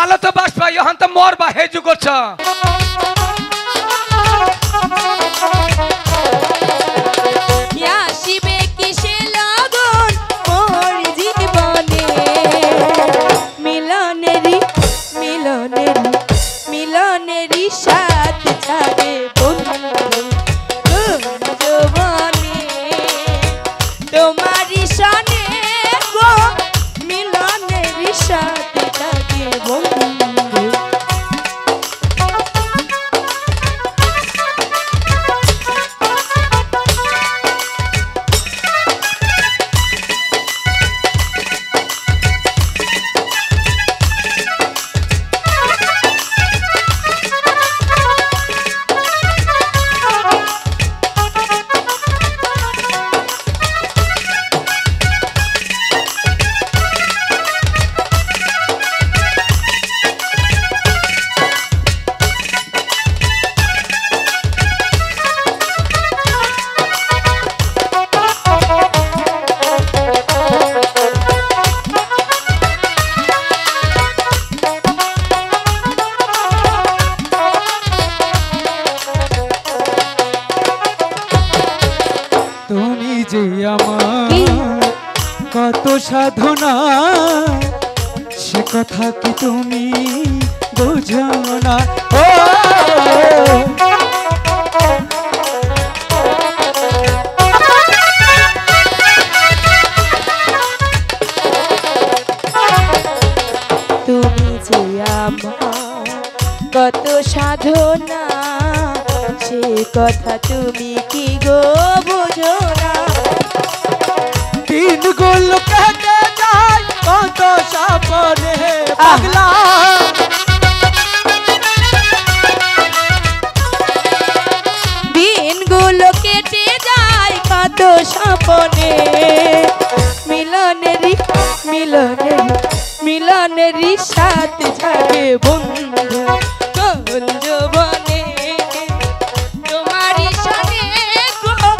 ভালো তো বাস পাই এখন তো মর বা হেজু করছ আসিবে কিসে লগন মোর জীবনে মিলনেরি মিলনেরি মিলনেরি সাথ ছাড়ে বন্ধু জীবনে তোমারি সনে গো মিলনেরি সাথ ছাড়ে বন্ধু কত সাধনা সে কথা কি তুমি বুঝো না ও তুমি যে আমার কত সাধনা সে কথা তুমি কি গো বুঝো না দিন গুলো কেটে যায় কত সাপনে পাগলা দিনগুলো কেটে যায় কত স্বপ্নে মিলনেরি মিলনেরি মিলনেরি সাথ ছাড়ে বন্ধু কোন যৌবনে তোমারি সনে গো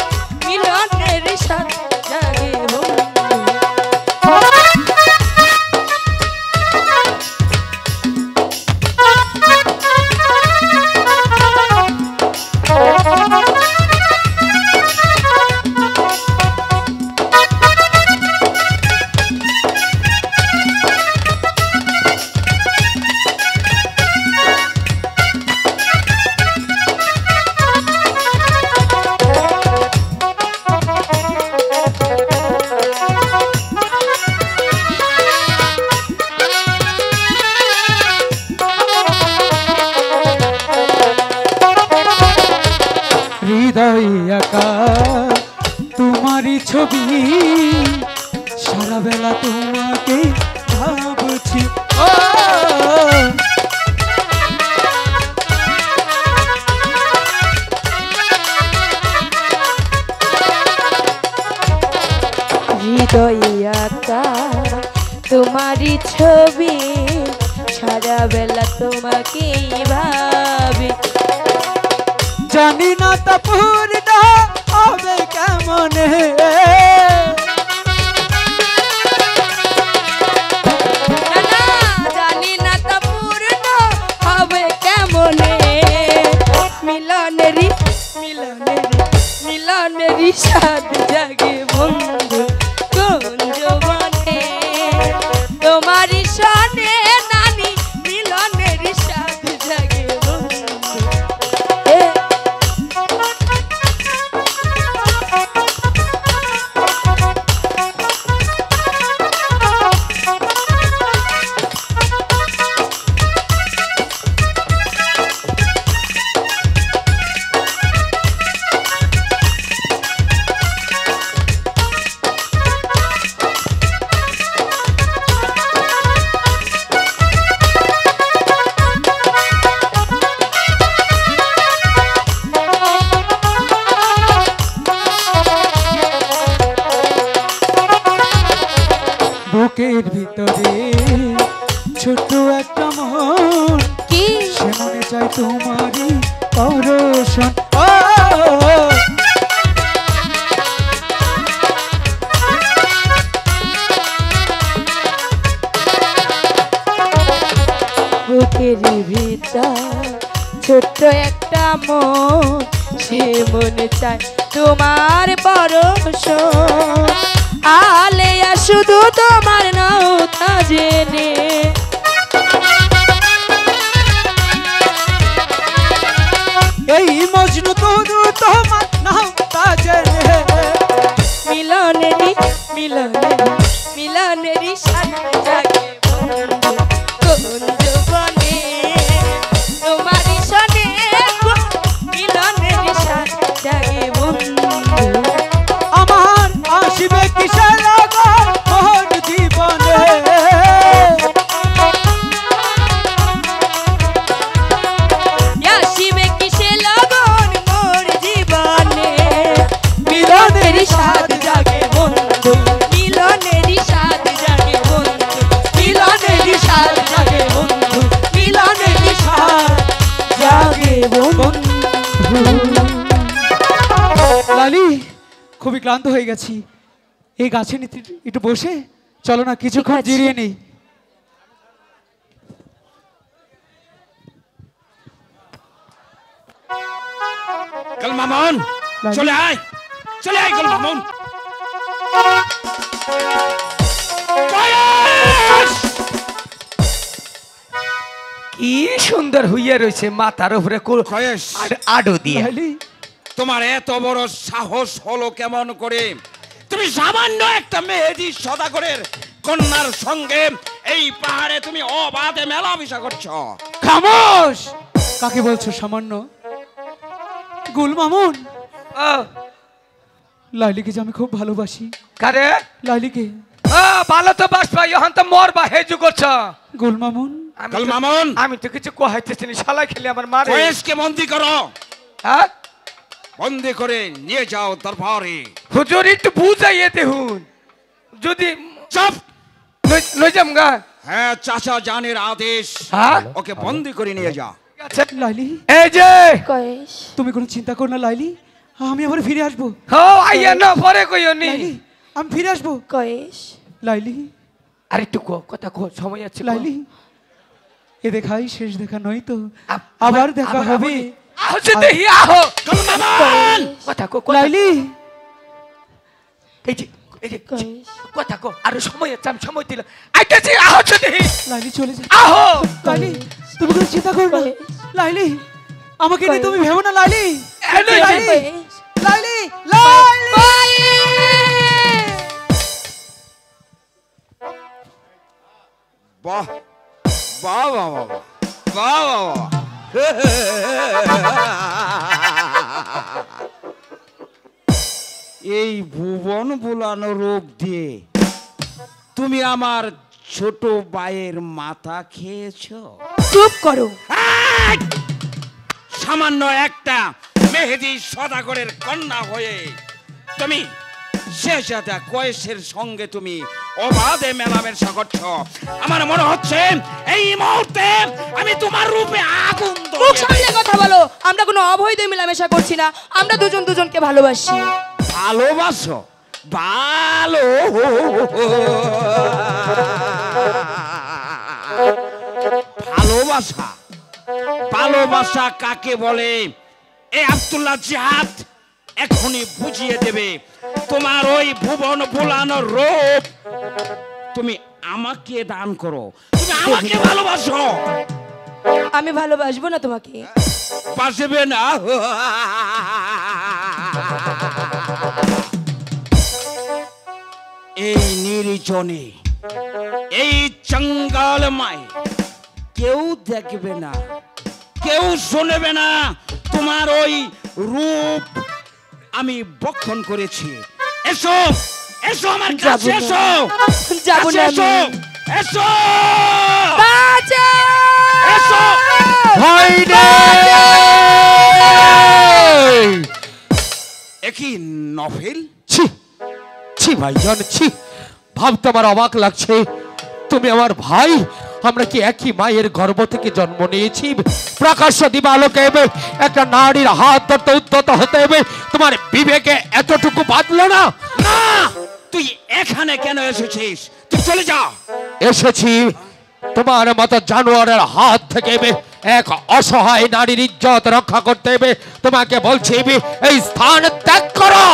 মিলনেরি সাথ ছাড়ে হৃদয় আঁকা তোমারই ছবি সারা বেলা তোমাকে ভাবছি ও হৃদয় আঁকা তোমারই ছবি সারা বেলা তোমাকে ভাবি জানি না তা পূর্ণ হবে কেমন জানি না তা পূর্ণ হবে কেমন মিলনেরি মিলনেরি মিলনেরি সাথ জাগে বন্ধু কোন যৌবনে তোমারি সনে নানি মিলনেরি সাথ জাগে বন্ধু বুকের ভিতরে ছোট একটা মন কি সে মনে চায় তোমারই পরশন বুকের ভিতর ছোট্ট একটা মন, সে মনে চায় তোমার পরশ। আলেয়া শুধু তোমার নৌতা জেনে, এই মজনু তনু তোমার নাম তা জেনে, মিলনেরি মিলনেরি মিলনেরি সাথে জাগে কোন যৌবনে তোমারই সনে, মিলনেরি সাথে জাগে বন্ধু। আমার আসিবে কিসের লগন মোর জীবনে, আসিবে কিসে লগন মোর জীবনে, মিলনেরি সাথ জাগে বন্ধু, মিলনেরি সাথ জাগে বন্ধু, মিলনেরি সাথ জাগে বন্ধু, মিলনেরি সাথ জাগে বন্ধু। লালি খুবই ক্লান্ত হয়ে গেছি, এই গাছের নিচে একটু বসে চলো না কিছুক্ষণ ঠিক আছে। জিরিয়ে নেই। কাল মামুন লালি। চলে আয়, চলে আয় কাল মামুন। কি সুন্দর হইয়া রয়েছে মাথার উপরে কয়েস। আডো দিয়ে। লালি তোমার এত বড় সাহস হলো কেমন করে? তুমি সামান্য একটা মেহেদি সদাগরের কন্যার সঙ্গে এই পাহাড়ে তুমি অবাধে মেলামেশা করছো। খামোশ, কাকে বলছো সামান্য? গুল মামুন, ও, লাইলিকে যে আমি খুব ভালোবাসি। কারে লাইলিকে ভালো তো বাসবা এখন তো মরবা হেজু করছ। গুল মামুন, কাল মামুন আমি তো কিছু কহাইতেছি না, শালা খেলে আমার মারে। কয়েসকে বন্দি করো, হ্যাঁ বন্দি করে নিয়ে যাও দরবারে। হুজুর একটু বুঝাইয়ে দেখুন, যদি চুপ। লই যাম গা। হ্যাঁ, চাচা জানের আদেশ, হ্যাঁ ওকে বন্দি করে নিয়ে যা। ঠিক আছে। লাইলি এই যে কয়েস তুমি কোনো চিন্তা করো না লাইলি, আমি আবার ফিরে আসবো। হো আইয়া না পরে কইও নি। লাইলি আমি ফিরে আসবো। কয়েস লাইলি আর একটু কথা কো, সময় আছে। লাইলি, এ দেখাই শেষ দেখা নয় তো, আব- আবার দেখা আবার- হবে। আহো যে দেখি আহো। কাল মামুন কথা কো, লাইলি এই যে এই যে কয়েস কথা কো, আর সময় আছে, আমি সময় দিলাম। আইতেছি, আহো যে দেখি লাইলি চলে যা। আহো। লাইলি তুমি কোনো চিন্তা করো না। লাইলি আমাকে নিয়ে তুমি ভেবো না। লাইলি এই যে, লাইলি কয়েস লাইলি লাইলি বাহ বাহ বাহ বাহ বাহ বাহ বাহ। এই ভুবন বুলানো রোগ দিয়ে তুমি আমার ছোট ভাইয়ের মাথা খেয়েছো। চুপ করো। এই! সামান্য একটা মেহেদি সদাগরের কন্যা হয়ে তুমি শেষাটা কয়েসের সঙ্গে তুমি অবাধে মেলামেশা করছো। আমার মনে হচ্ছে এই মুহূর্তে আমি তোমার রূপে আগুন মুখ ধরিয়ে সামলে কথা বলো। আমরা কোনো অবৈধ মেলামেশা করছি না, আমরা দুজন দুজনকে ভালোবাসি। ভালোবাসো? ভালো ভালোবাসা, ভালোবাসা কাকে বলে এই আব্দুল্লাহ জিহাদ এখনই বুঝিয়ে দেবে। তোমার ওই ভুবন ভুলানোর রূপ তুমি আমাকে দান করো, তুমি আমাকে ভালোবাসো। আমি ভালোবাসবো না তোমাকে। বাসবে না? এই নির্জনে, এই জঙ্গলময় কেউ দেখবে না, কেউ শুনবে না তোমার ওই রূপ আমি বক্ষণ করেছি। এসো এসো আমার কাছে, এসো যাবো কাছে না এসো, আমি। এসো বাঁচাও! এসো। একই নভেল। ছি ছি ভাইজান, ছি ভাবতে আমার অবাক লাগছে। তুমি আমার ভাই, আমরা কি একই মায়ের গর্ভ থেকে জন্ম নিয়েছি? প্রকাশ্য দিবালোকে একটা নারীর হাত ধরতে উদ্যত হতে হবে, তোমার বিবেকে এতটুকু বাঁধলো না? না, তুই এখানে কেন এসেছিস? তুই চলে যা। এসেছি তোমার মতো জানোয়ারের হাত থেকে এক অসহায় নারীর ইজ্জত রক্ষা করতে হবে। তোমাকে বলছি এই স্থান ত্যাগ করো।